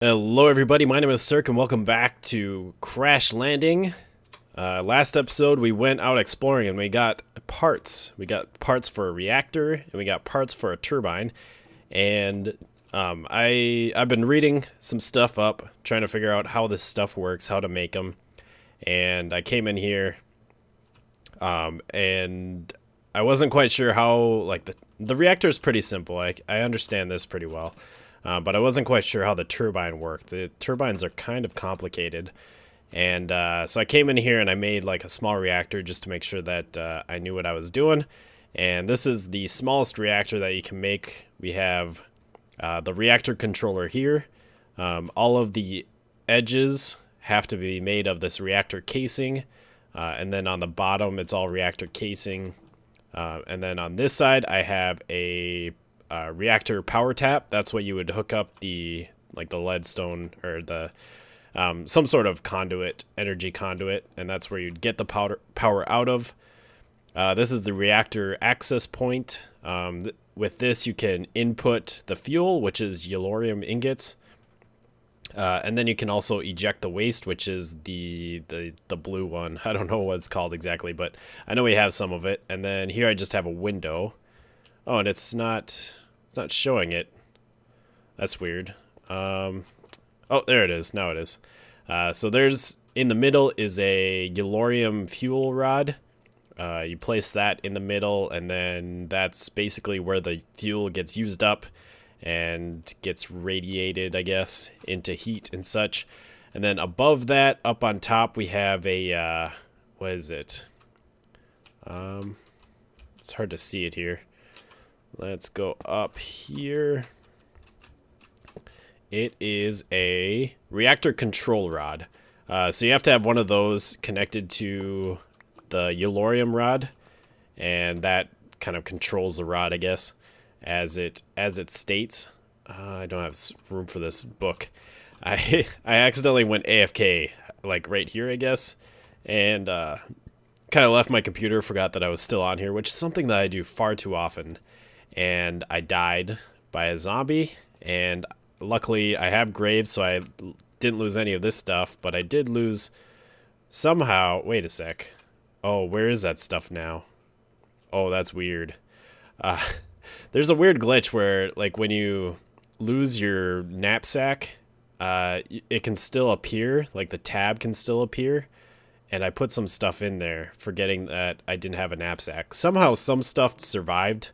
Hello, everybody. My name is Sirhc, and welcome back to Crash Landing. Last episode, we went out exploring, and we got parts. We got parts for a reactor, and we got parts for a turbine. And I've been reading some stuff up, trying to figure out how this stuff works, how to make them. And I came in here, and I wasn't quite sure how. Like the reactor is pretty simple. I understand this pretty well. But I wasn't quite sure how the turbine worked. The turbines are kind of complicated. And so I came in here and I made like a small reactor just to make sure that I knew what I was doing. And this is the smallest reactor that you can make. We have the reactor controller here. All of the edges have to be made of this reactor casing. And then on the bottom, it's all reactor casing. And then on this side, I have a reactor power tap. That's what you would hook up the leadstone or the some sort of conduit, energy conduit, and that's where you'd get the power out of. This is the reactor access point. With this, you can input the fuel, which is yellorium ingots, and then you can also eject the waste, which is the blue one. I don't know what it's called exactly, but I know we have some of it. And then here I just have a window. Oh, and it's not showing it. That's weird. Oh, there it is. Now it is. So there's, in the middle is a yellorium fuel rod. You place that in the middle, and then that's basically where the fuel gets used up and gets radiated, I guess, into heat and such. And then above that, up on top, we have a, what is it? It's hard to see it here. Let's go up here. It is a reactor control rod. So you have to have one of those connected to the yellorium rod, and that kind of controls the rod, I guess, as it states. I don't have room for this book. I accidentally went AFK, like right here, I guess, and kind of left my computer, forgot that I was still on here, which is something that I do far too often. And I died by a zombie, and luckily I have graves, so I didn't lose any of this stuff, but I did lose somehow. Wait a sec. Oh, where is that stuff now? Oh, that's weird. There's a weird glitch where, like, when you lose your knapsack, it can still appear, like the tab can still appear, and I put some stuff in there, forgetting that I didn't have a knapsack. Somehow some stuff survived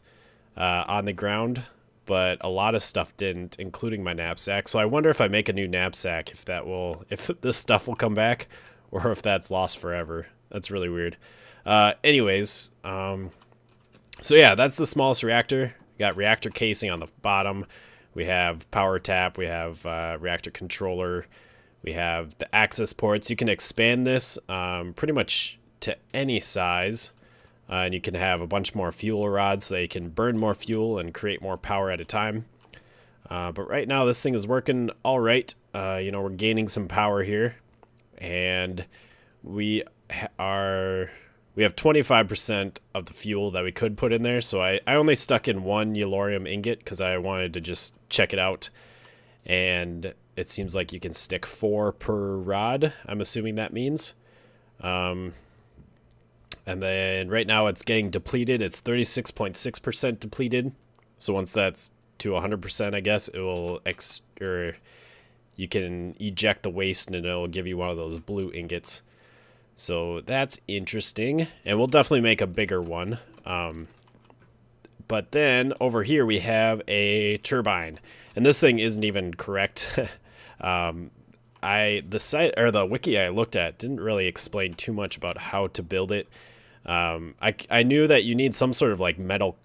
on the ground, but a lot of stuff didn't, including my knapsack. So I wonder if I make a new knapsack, if this stuff will come back, or if that's lost forever. That's really weird. Anyways, so yeah, that's the smallest reactor. We got reactor casing on the bottom. We have power tap. We have reactor controller. We have the access ports. You can expand this pretty much to any size. And you can have a bunch more fuel rods so you can burn more fuel and create more power at a time. But right now this thing is working all right. We're gaining some power here. And we have 25% of the fuel that we could put in there. So I only stuck in one yellorium ingot because I wanted to just check it out. And it seems like you can stick 4 per rod, I'm assuming that means. And then right now it's getting depleted. It's 36.6% depleted. So once that's to 100%, I guess, it will you can eject the waste and it'll give you one of those blue ingots. So that's interesting. And we'll definitely make a bigger one. But then over here we have a turbine. And this thing isn't even correct. The site or the wiki I looked at didn't really explain too much about how to build it. I knew that you need some sort of like metal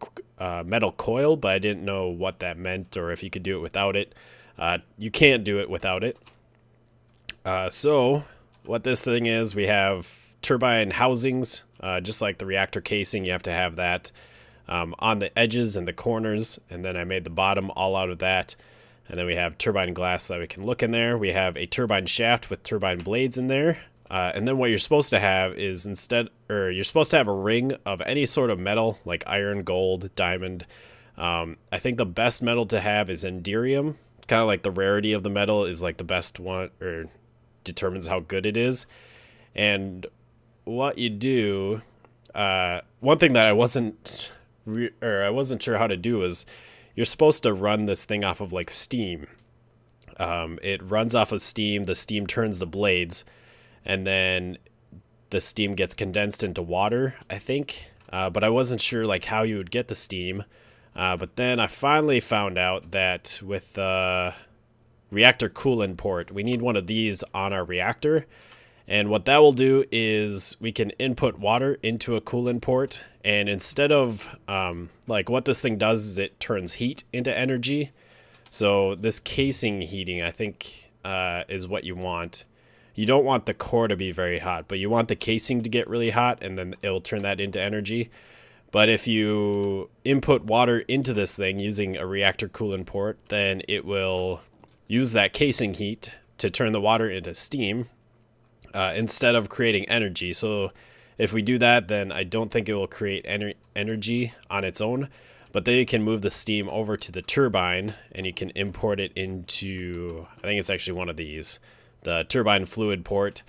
coil, but I didn't know what that meant or if you could do it without it. You can't do it without it. So what this thing is, we have turbine housings, just like the reactor casing. You have to have that on the edges and the corners, and then I made the bottom all out of that. And then we have turbine glass that we can look in there. We have a turbine shaft with turbine blades in there. And then what you're supposed to have is you're supposed to have a ring of any sort of metal, like iron, gold, diamond. I think the best metal to have is enderium, kind of like the rarity of the metal is like the best one, or determines how good it is. And what you do, one thing that I wasn't sure how to do is you're supposed to run this thing off of like steam. It runs off of steam. The steam turns the blades, and then the steam gets condensed into water, I think. But I wasn't sure like how you would get the steam. But then I finally found out that with the reactor coolant port, we need one of these on our reactor. And what that will do is we can input water into a coolant port. And instead of, like what this thing does is it turns heat into energy. So this casing heating, I think, is what you want. You don't want the core to be very hot, but you want the casing to get really hot, and then it'll turn that into energy. But if you input water into this thing using a reactor coolant port, then it will use that casing heat to turn the water into steam instead of creating energy. So if we do that, then I don't think it will create energy on its own. But then you can move the steam over to the turbine, and you can import it into, I think it's actually one of these, the turbine fluid port.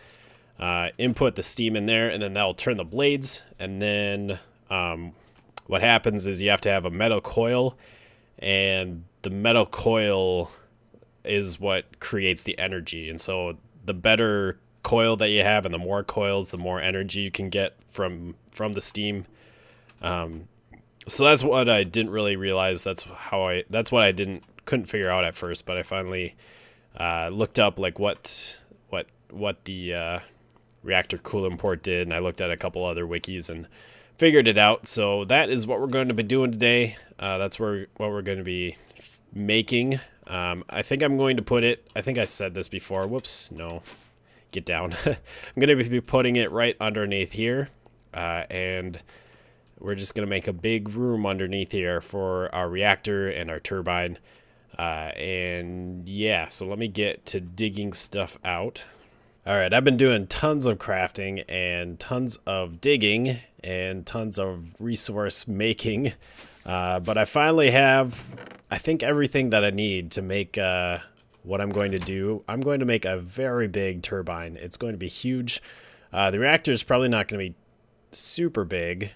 Input the steam in there, and then that'll turn the blades. And then what happens is you have to have a metal coil, and the metal coil is what creates the energy. And so the better coil that you have and the more coils, the more energy you can get from the steam. So that's what I didn't really realize. That's what I couldn't figure out at first, but I finally looked up like what the reactor coolant port did, and I looked at a couple other wikis and figured it out. So that is what we're going to be doing today. That's what we're going to be making. I think I'm going to put it, I think I said this before. Whoops, no, get down. I'm going to be putting it right underneath here, and we're just going to make a big room underneath here for our reactor and our turbine. And yeah, so let me get to digging stuff out. All right, I've been doing tons of crafting and tons of digging and tons of resource making. But I finally have, I think, everything that I need to make what I'm going to do. I'm going to make a very big turbine. It's going to be huge. The reactor is probably not going to be super big,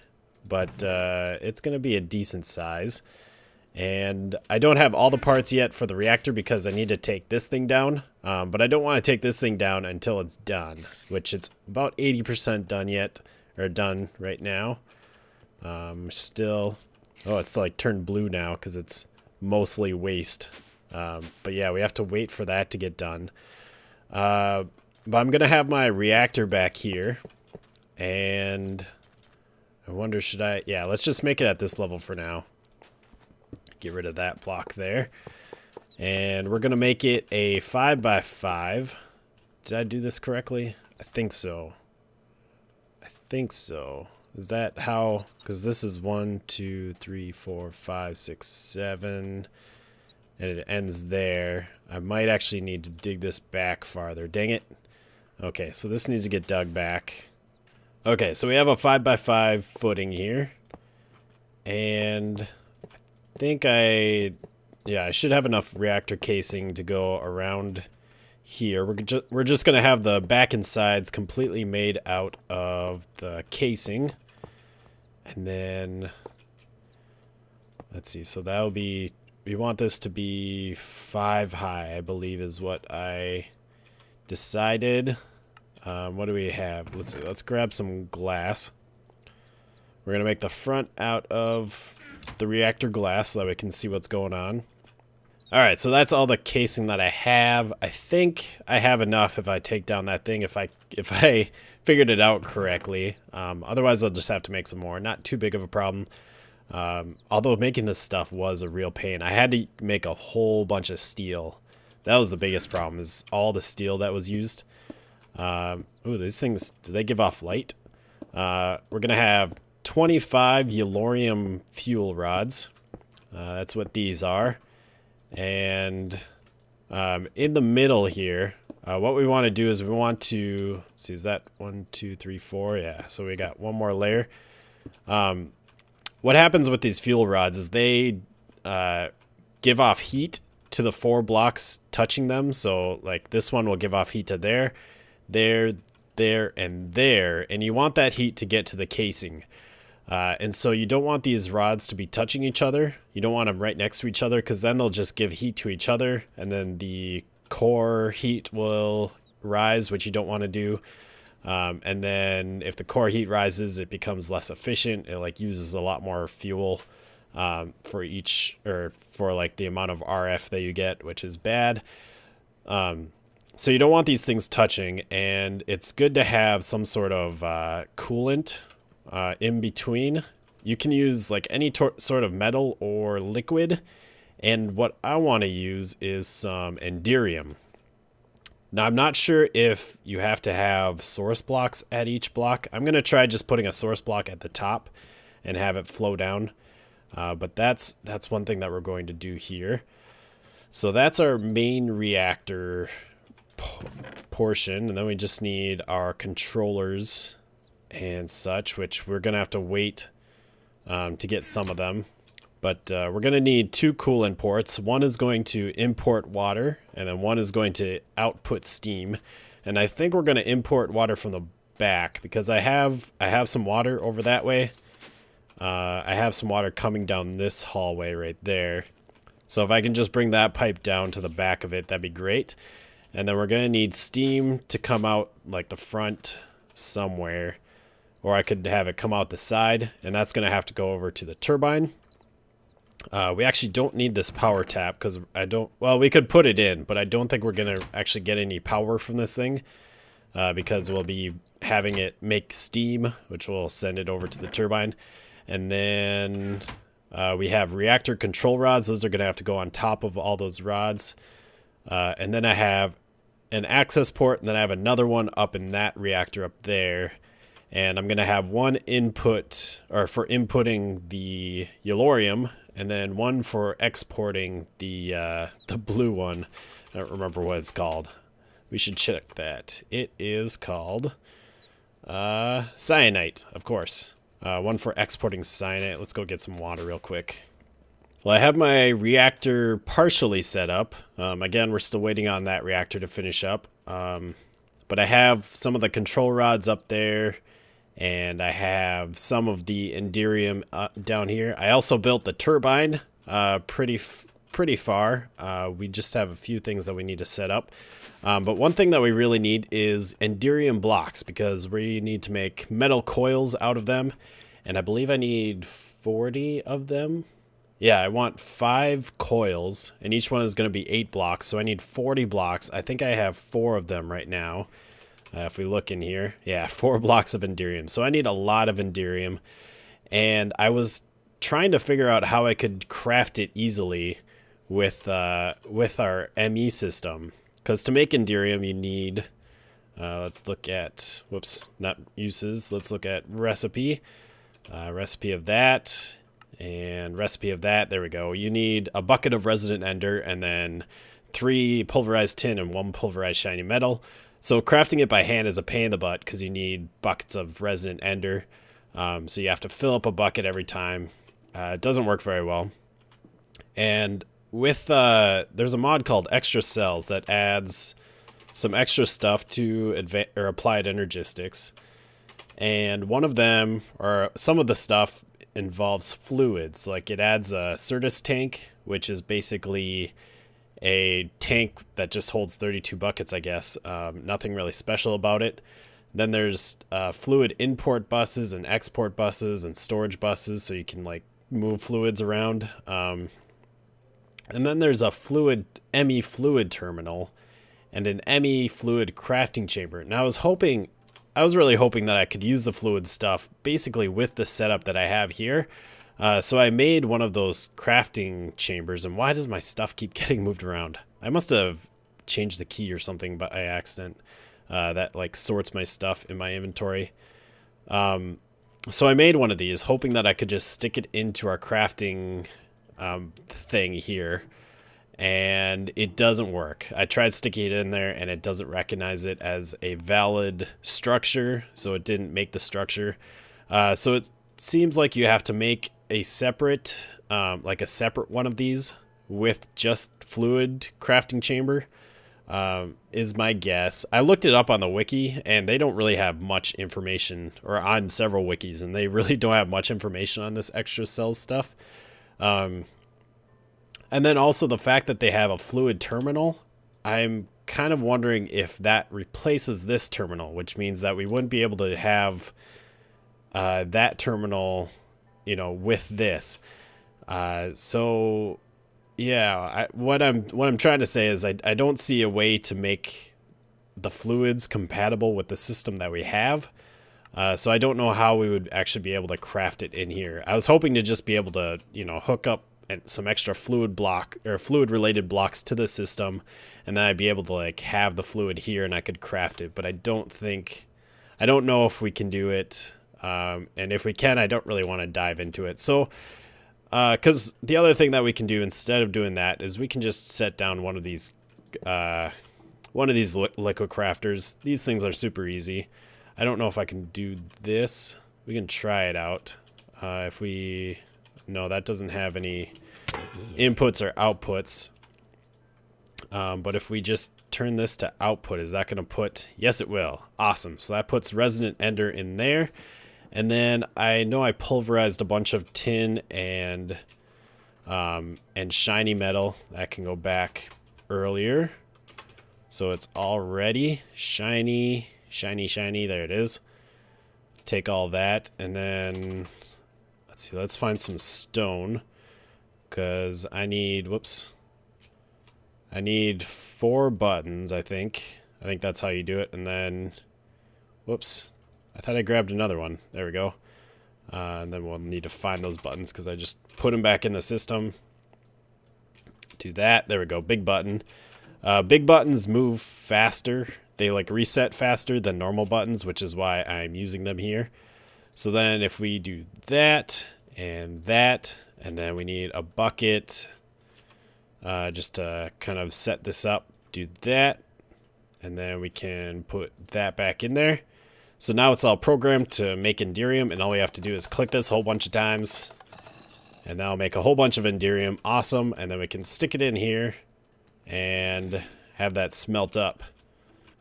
but it's going to be a decent size. And I don't have all the parts yet for the reactor because I need to take this thing down. But I don't want to take this thing down until it's done, which it's about 80% done yet, or done right now. Still, oh, it's like turned blue now because it's mostly waste. But yeah, we have to wait for that to get done. But I'm going to have my reactor back here. And I wonder, should I? Yeah, let's just make it at this level for now. Get rid of that block there. And we're going to make it a 5x5. Did I do this correctly? I think so. Is that how? Because this is 1, 2, 3, 4, 5, 6, 7. And it ends there. I might actually need to dig this back farther. Dang it. Okay, so this needs to get dug back. Okay, so we have a 5x5 footing here. And I think I should have enough reactor casing to go around here. We're just going to have the back and sides completely made out of the casing. And then, let's see, so that'll be, we want this to be 5 high, I believe is what I decided. What do we have? Let's see, let's grab some glass. We're going to make the front out of the reactor glass so that we can see what's going on. Alright, so that's all the casing that I have. I think I have enough if I take down that thing, if I figured it out correctly. Otherwise, I'll just have to make some more. Not too big of a problem. Although making this stuff was a real pain. I had to make a whole bunch of steel. That was the biggest problem, is all the steel that was used. Ooh, these things, do they give off light? We're going to have 25 Yellorium fuel rods. That's what these are. And in the middle here, what we want to do is we want to, let's see, is that 1, 2, 3, 4? Yeah, so we got one more layer. What happens with these fuel rods is they give off heat to the 4 blocks touching them. So like this one will give off heat to there, and there. And you want that heat to get to the casing. And so you don't want these rods to be touching each other. You don't want them right next to each other, because then they'll just give heat to each other. And then the core heat will rise, which you don't want to do. And then if the core heat rises, it becomes less efficient. It like uses a lot more fuel for each, or for like the amount of RF that you get, which is bad. So you don't want these things touching, and it's good to have some sort of coolant in between. You can use like any sort of metal or liquid, and what I want to use is some enderium. Now, I'm not sure if you have to have source blocks at each block. I'm going to try just putting a source block at the top and have it flow down. But that's one thing that we're going to do here. So that's our main reactor portion. And then we just need our controllers and such, which we're going to have to wait to get some of them. But we're going to need 2 coolant ports. One is going to import water, and then one is going to output steam. And I think we're going to import water from the back, because I have some water over that way. I have some water coming down this hallway right there. So if I can just bring that pipe down to the back of it, that'd be great. And then we're going to need steam to come out like the front somewhere. Or I could have it come out the side, and that's going to have to go over to the turbine. We actually don't need this power tap, because well, we could put it in, but I don't think we're going to actually get any power from this thing, because we'll be having it make steam, which will send it over to the turbine. And then we have reactor control rods. Those are going to have to go on top of all those rods. And then I have an access port, and then I have another one up in that reactor up there. And I'm going to have one input, or for inputting the Yellorium, and then one for exporting the blue one. I don't remember what it's called. We should check that. It is called cyanite, of course. One for exporting cyanite. Let's go get some water real quick. Well, I have my reactor partially set up. Again, we're still waiting on that reactor to finish up. But I have some of the control rods up there. And I have some of the enderium down here. I also built the turbine pretty far. We just have a few things that we need to set up. But one thing that we really need is enderium blocks, because we need to make metal coils out of them. And I believe I need 40 of them. Yeah, I want 5 coils, and each one is going to be 8 blocks. So I need 40 blocks. I think I have 4 of them right now. If we look in here, yeah, 4 blocks of enderium. So I need a lot of enderium, and I was trying to figure out how I could craft it easily with our ME system. Because to make enderium, you need, let's look at, whoops, not uses. Let's look at recipe, recipe of that, and recipe of that. There we go. You need a bucket of resident ender, and then 3 pulverized tin and 1 pulverized shiny metal. So crafting it by hand is a pain in the butt, because you need buckets of resident ender. So you have to fill up a bucket every time. It doesn't work very well. And with there's a mod called Extra Cells that adds some extra stuff to applied energistics. And one of them, or some of the stuff, involves fluids. Like it adds a Sirhc tank, which is basically a tank that just holds 32 buckets, I guess. Nothing really special about it. Then there's fluid import buses and export buses and storage buses, so you can like move fluids around. And then there's a ME fluid terminal and an ME fluid crafting chamber. Now I was really hoping that I could use the fluid stuff basically with the setup that I have here. So I made one of those crafting chambers, and why does my stuff keep getting moved around? I must have changed the key or something by accident that like sorts my stuff in my inventory. So I made one of these, hoping that I could just stick it into our crafting thing here, and it doesn't work. I tried sticking it in there, and it doesn't recognize it as a valid structure, so it didn't make the structure. So it seems like you have to make a separate, like a separate one of these with just fluid crafting chamber, is my guess. I looked it up on the wiki, and they don't really have much information, or on several wikis, and they really don't have much information on this extra cells stuff. And then also the fact that they have a fluid terminal, I'm kind of wondering if that replaces this terminal, which means that we wouldn't be able to have that terminal, you know, with this. So yeah, what I'm trying to say is I don't see a way to make the fluids compatible with the system that we have. So I don't know how we would actually be able to craft it in here. I was hoping to just be able to, you know, hook up some extra fluid related blocks to the system, and then I'd be able to like have the fluid here and I could craft it. But I don't know if we can do it. And if we can, I don't really want to dive into it. So because the other thing that we can do instead of doing that is we can just set down one of these liquid crafters. These things are super easy. I don't know if I can do this. We can try it out. No, that doesn't have any inputs or outputs. But if we just turn this to output, is that going to put, yes it will. Awesome. So that puts Resonant Ender in there. And then I know I pulverized a bunch of tin and shiny metal. That can go back earlier. So it's already shiny, shiny, shiny. There it is. Take all that, and then let's see. Let's find some stone, because I need, I need 4 buttons, I think. I think that's how you do it. And then, I thought I grabbed another one. There we go. And then we'll need to find those buttons because I just put them back in the system. Do that. There we go. Big button. Big buttons move faster. They like reset faster than normal buttons, which is why I'm using them here. So then if we do that, and then we need a bucket just to kind of set this up. Do that. And then we can put that back in there. So now it's all programmed to make enderium, and all we have to do is click this a whole bunch of times, and that'll make a whole bunch of enderium. Awesome. And then we can stick it in here and have that smelt up.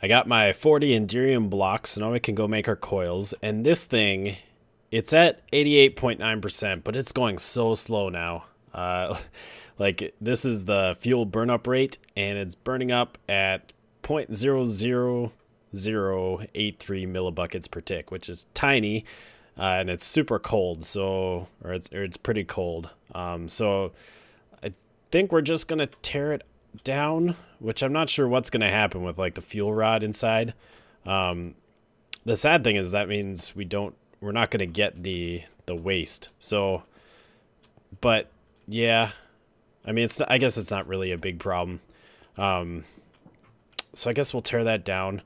I got my 40 enderium blocks, so now we can go make our coils. And this thing, it's at 88.9%, but it's going so slow now. Like this is the fuel burn up rate, and it's burning up at 0.00083 millibuckets per tick, which is tiny, and it's super cold. So, or it's pretty cold. So I think we're just gonna tear it down, which I'm not sure what's gonna happen with like the fuel rod inside. The sad thing is that means we're not gonna get the waste. So, but yeah, I mean, I guess it's not really a big problem. So I guess we'll tear that down.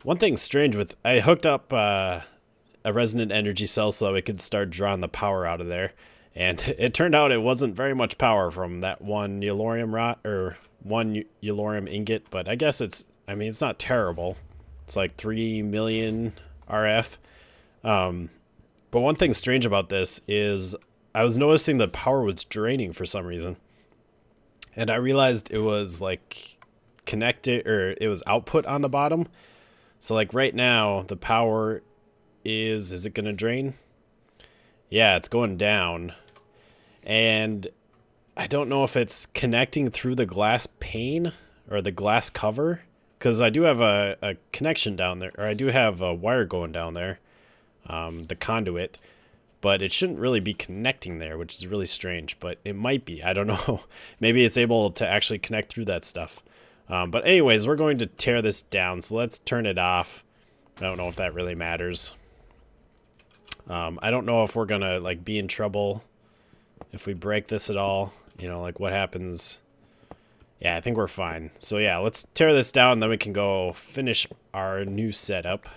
One thing strange I hooked up a resonant energy cell so that we could start drawing the power out of there, and it turned out it wasn't very much power from that one yellorium ingot, but I guess it's not terrible. It's like 3 million RF. But one thing strange about this is I was noticing the power was draining for some reason, and I realized it was like connected, or it was output on the bottom. So like right now the power is it gonna drain? Yeah, it's going down, and I don't know if it's connecting through the glass pane or the glass cover, because I do have a connection down there, or I do have a wire going down there, the conduit, but it shouldn't really be connecting there, which is really strange, but it might be. I don't know. Maybe it's able to actually connect through that stuff. But anyways, we're going to tear this down, so let's turn it off. I don't know if that really matters. I don't know if we're gonna like be in trouble if we break this at all. You know, like what happens? Yeah, I think we're fine. So yeah, let's tear this down, and then we can go finish our new setup.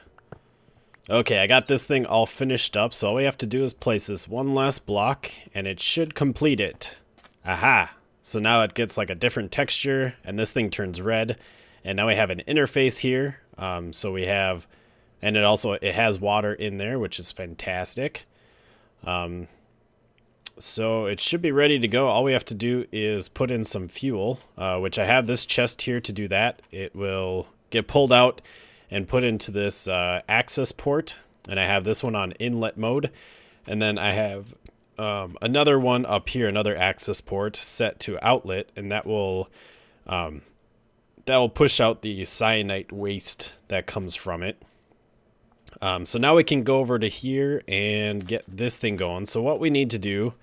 Okay, I got this thing all finished up, so all we have to do is place this one last block, and it should complete it. Aha! So now it gets like a different texture, and this thing turns red, and now we have an interface here. So we have, and it has water in there, which is fantastic. So it should be ready to go. All we have to do is put in some fuel, which I have this chest here to do that. It will get pulled out and put into this access port. And I have this one on inlet mode. And then I have another one up here, another access port set to outlet. And that will push out the cyanite waste that comes from it. So now we can go over to here and get this thing going. So what we need to do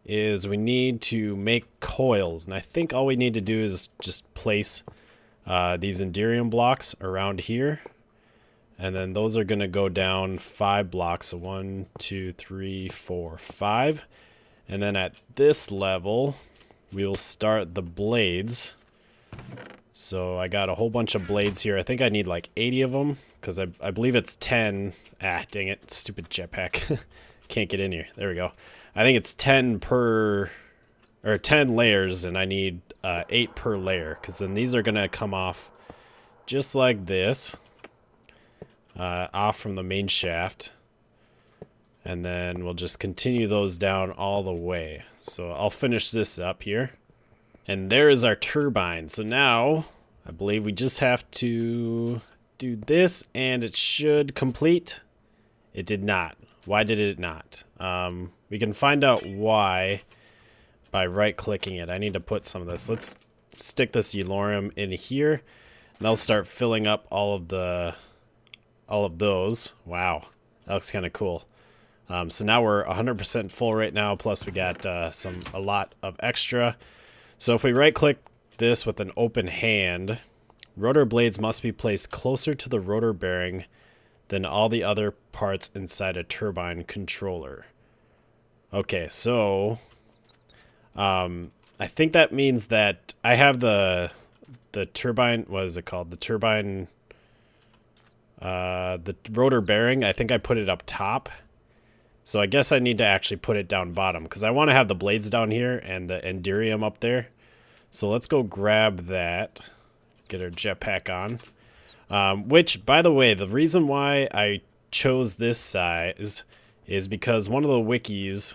is we need to make coils. And I think all we need to do is just place these enderium blocks around here. And then those are going to go down 5 blocks. So 1, 2, 3, 4, 5. And then at this level, we will start the blades. So I got a whole bunch of blades here. I think I need like 80 of them because I believe it's 10. Ah, dang it. Stupid jetpack. Can't get in here. There we go. I think it's 10 per, or 10 layers, and I need 8 per layer because then these are going to come off just like this, off from the main shaft. And then we'll just continue those down all the way. So I'll finish this up here. And there is our turbine. So now I believe we just have to do this and it should complete. It did not. Why did it not? We can find out why by right clicking it. I need to put some of this. Let's stick this Yellorium in here. And they'll start filling up all of those. Wow. That looks kind of cool. So now we're 100% full right now. Plus we got a lot of extra. So if we right click this with an open hand, rotor blades must be placed closer to the rotor bearing than all the other parts inside a turbine controller. Okay, so I think that means that I have the turbine, what is it called? The turbine, the rotor bearing, I think I put it up top. So I guess I need to actually put it down bottom because I want to have the blades down here and the enderium up there. So let's go grab that, get our jetpack on. Which, by the way, the reason why I chose this size is because one of the wikis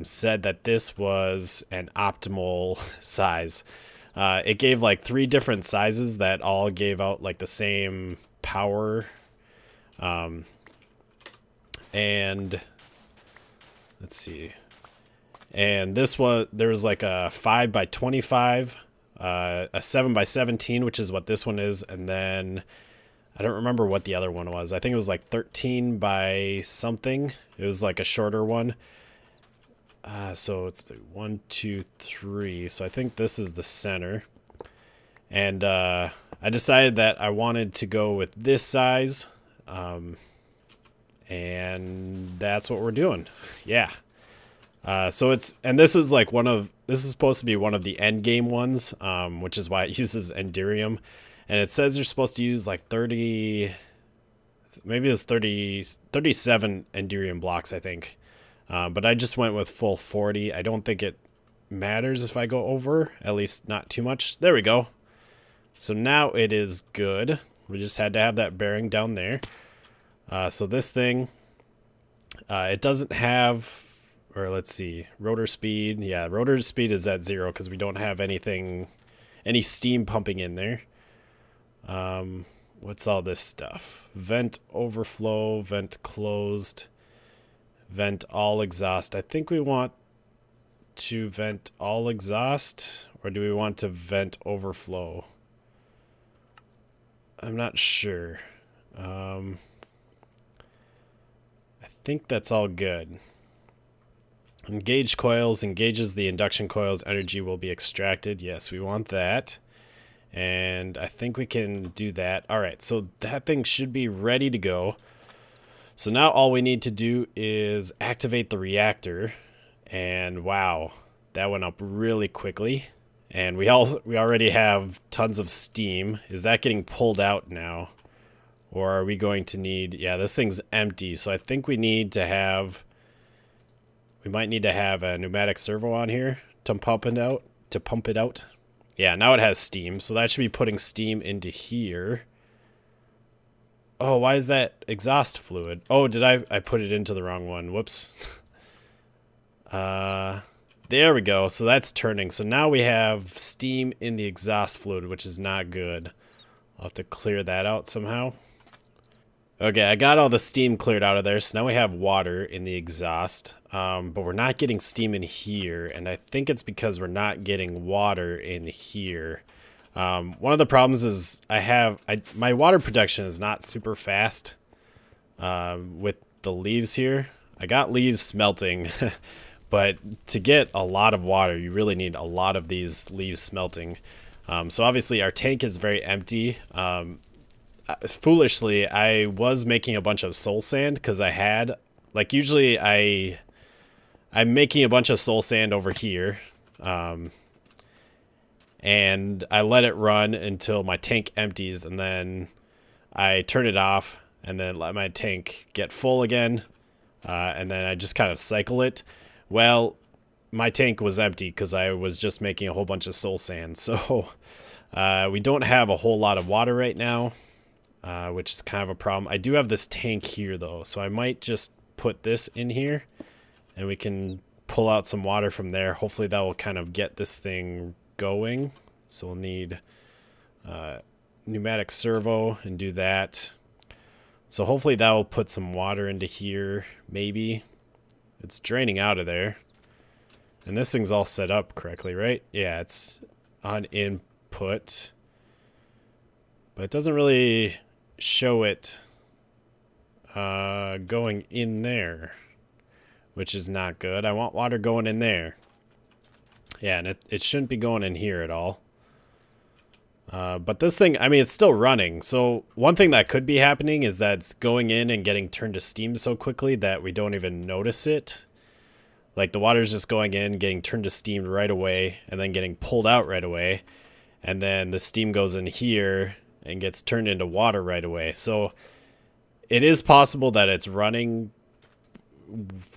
said that this was an optimal size. It gave like 3 different sizes that all gave out like the same power. And let's see. And this was, there was like a 5 by 25, a 7 by 17, which is what this one is. And then I don't remember what the other one was. I think it was like 13 by something. It was like a shorter one. So it's 1, 2, 3. So I think this is the center. And I decided that I wanted to go with this size. And that's what we're doing. Yeah. So it's, and this is like this is supposed to be one of the end game ones, which is why it uses enderium. And it says you're supposed to use like 30, maybe it was 37 enderium blocks, I think. But I just went with full 40. I don't think it matters if I go over, at least not too much. There we go. So now it is good. We just had to have that bearing down there. So this thing, it doesn't have, or let's see, rotor speed. Yeah, rotor speed is at 0 because we don't have any steam pumping in there. What's all this stuff? Vent overflow, vent closed, vent all exhaust. I think we want to vent all exhaust, or do we want to vent overflow? I'm not sure. I think that's all good. Engage coils engages the induction coils. Energy will be extracted. Yes, we want that. And I think we can do that. All right, so that thing should be ready to go. So now all we need to do is activate the reactor. And wow, that went up really quickly. And we already have tons of steam. Is that getting pulled out now? Or are we going to need, yeah, this thing's empty. So I think we need to have, we might need to have a pneumatic servo on here to pump it out. Yeah, now it has steam. So that should be putting steam into here. Oh, why is that exhaust fluid? Oh, did I put it into the wrong one? Whoops. There we go. So that's turning. So now we have steam in the exhaust fluid, which is not good. I'll have to clear that out somehow. Okay, I got all the steam cleared out of there. So now we have water in the exhaust. But we're not getting steam in here. And I think it's because we're not getting water in here. One of the problems is my water production is not super fast with the leaves here. I got leaves smelting, but to get a lot of water, you really need a lot of these leaves smelting. So obviously our tank is very empty. Foolishly, I was making a bunch of soul sand because I had, like, usually I'm making a bunch of soul sand over here. And I let it run until my tank empties, and then I turn it off and then let my tank get full again. And then I just kind of cycle it. Well, my tank was empty because I was just making a whole bunch of soul sand. So we don't have a whole lot of water right now, which is kind of a problem. I do have this tank here, though, so I might just put this in here, and we can pull out some water from there. Hopefully that will kind of get this thing going. So we'll need pneumatic servo and do that. So hopefully that will put some water into here, maybe. It's draining out of there. And this thing's all set up correctly, right? Yeah, it's on input. But it doesn't really show it going in there, which is not good. I want water going in there. Yeah, and it shouldn't be going in here at all. But this thing, I mean, it's still running. So one thing that could be happening is that it's going in and getting turned to steam so quickly that we don't even notice it. Like the water's just going in, getting turned to steam right away, and then getting pulled out right away. And then the steam goes in here and gets turned into water right away. So it is possible that it's running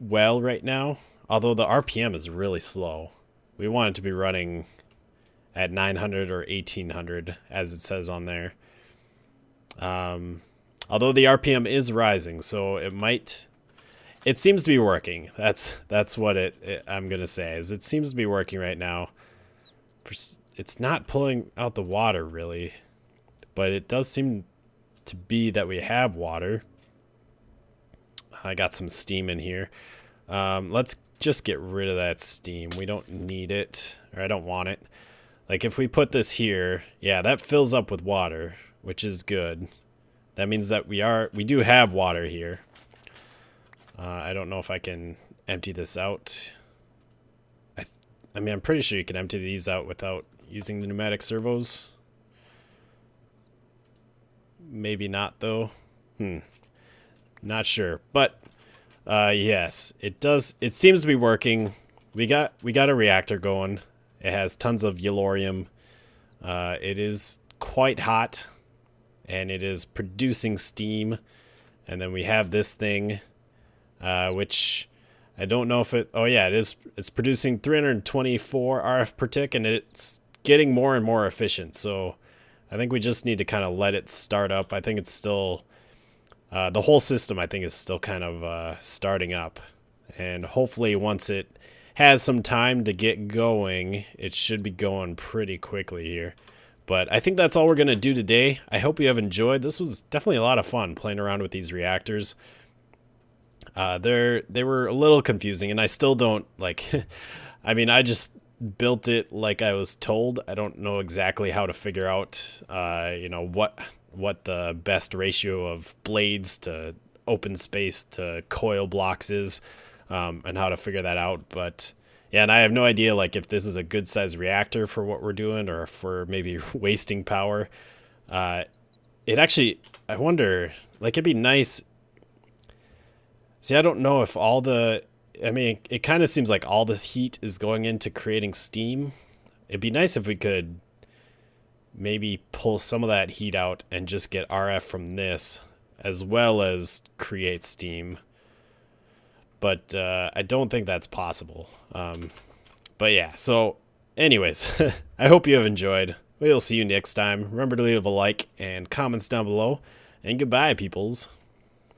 well right now, although the RPM is really slow. We want it to be running at 900 or 1800, as it says on there. Although the RPM is rising, so it seems to be working. That's what I'm gonna say, is it seems to be working right now. It's not pulling out the water really, but it does seem to be that we have water. I got some steam in here. Let's just get rid of that steam. We don't need it, or I don't want it. Like if we put this here, yeah, that fills up with water, which is good. That means that we do have water here. I don't know if I can empty this out. I mean, I'm pretty sure you can empty these out without using the pneumatic servos. Maybe not though. Not sure, but yes, it does. It seems to be working. We got a reactor going. It has tons of yellorium. It is quite hot, and it is producing steam. And then we have this thing, which I don't know if it. Oh yeah, it is. It's producing 324 RF per tick, and it's getting more and more efficient. So I think we just need to kind of let it start up. I think it's still. The whole system, I think, is still kind of starting up. And hopefully once it has some time to get going, it should be going pretty quickly here. But I think that's all we're going to do today. I hope you have enjoyed. This was definitely a lot of fun playing around with these reactors. They were a little confusing, and I still don't, like... I mean, I just built it like I was told. I don't know exactly how to figure out, you know, what the best ratio of blades to open space to coil blocks is, and how to figure that out. But yeah, and I have no idea like if this is a good size reactor for what we're doing or for maybe wasting power. It actually, I wonder, like it'd be nice. See, I don't know if all the, I mean, it kind of seems like all the heat is going into creating steam. It'd be nice if we could maybe pull some of that heat out and just get RF from this as well as create steam. But I don't think that's possible. But yeah, so anyways, I hope you have enjoyed. We'll see you next time. Remember to leave a like and comments down below. And goodbye, peoples.